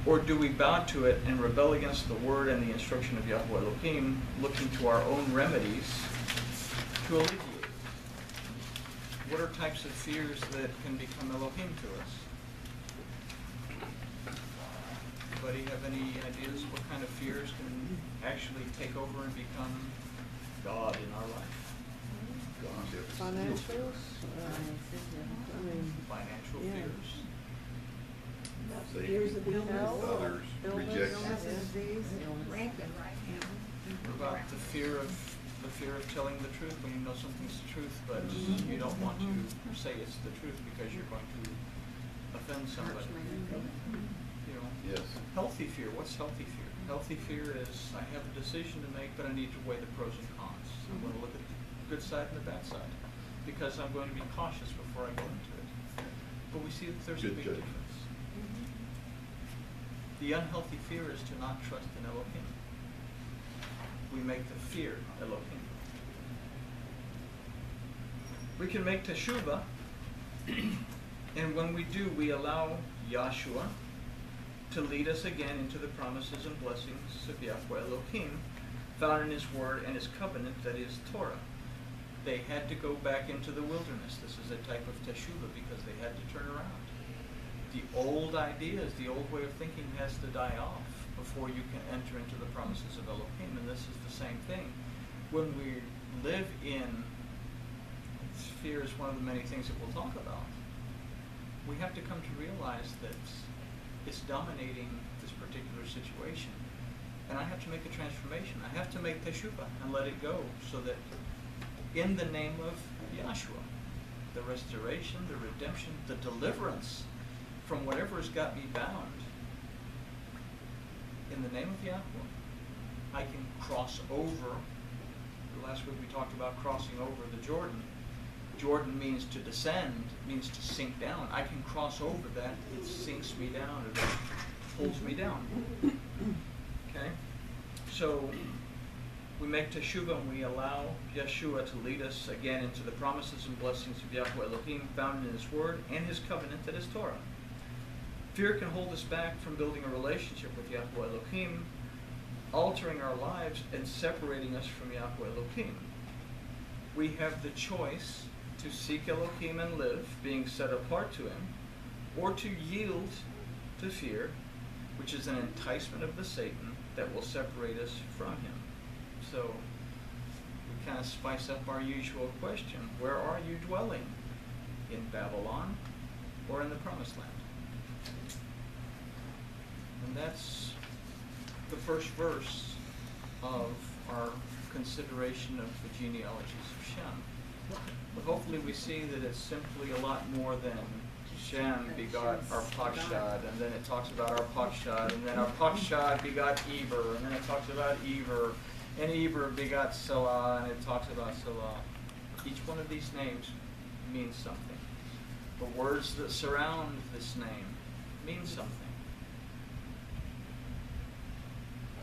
Or do we bow to it and rebel against the word and the instruction of Yahweh Elohim, looking to our own remedies to alleviate? What are types of fears that can become Elohim to us? Anybody have any ideas what kind of fears can actually take over and become God in our life? Financials? Financial Yeah. fears. Fears of illness. Others, rejection. Rampant right now. What about the fear of telling the truth when you know something's the truth, but you don't want to say it's the truth because you're going to offend somebody? You know, Yes. healthy fear. What's healthy fear? Healthy fear is I have a decision to make, but I need to weigh the pros and cons. I'm going to look at the good side and the bad side because I'm going to be cautious before I go into it. But we see that there's a Good big judgment. difference. The unhealthy fear is to not trust in Elohim. We make the fear Elohim. We can make teshuvah, and when we do, we allow Yahshua to lead us again into the promises and blessings of Yahweh Elohim, found in His Word and His covenant, that is Torah. They had to go back into the wilderness. This is a type of teshuvah because they had to turn around. The old ideas, the old way of thinking has to die off before you can enter into the promises of Elohim, and this is the same thing. When we live in, fear is one of the many things that we'll talk about, we have to come to realize that it's dominating this particular situation. And I have to make a transformation. I have to make teshuvah and let it go so that in the name of Yahshua, the restoration, the redemption, the deliverance from whatever has got me bound, in the name of Yahweh, I can cross over. Last week we talked about crossing over the Jordan. Jordan means to descend, means to sink down. I can cross over that. It sinks me down. It pulls me down. Okay? So we make teshuvah and we allow Yeshua to lead us again into the promises and blessings of Yahweh Elohim found in His Word and His covenant, that is Torah. Fear can hold us back from building a relationship with Yahweh Elohim, altering our lives and separating us from Yahweh Elohim. We have the choice to seek Elohim and live, being set apart to Him, or to yield to fear, which is an enticement of the Satan that will separate us from Him. So we kind of spice up our usual question. Where are you dwelling? In Babylon or in the Promised Land? And that's the first verse of our consideration of the genealogies of Shem. But hopefully we see that it's simply a lot more than Shem begot Arpachshad, and then it talks about Arpachshad, and then Arpachshad begot Eber, and then it talks about Eber, and Eber begot Selah, and it talks about Selah. Each one of these names means something. The words that surround this name mean something.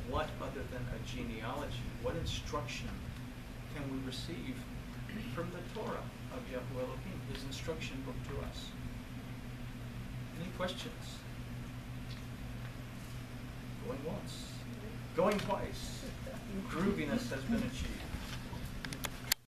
What other than a genealogy, what instruction can we receive from the Torah of Yahweh Elohim, His instruction book to us? Any questions? Going once, going twice. Grooviness has been achieved.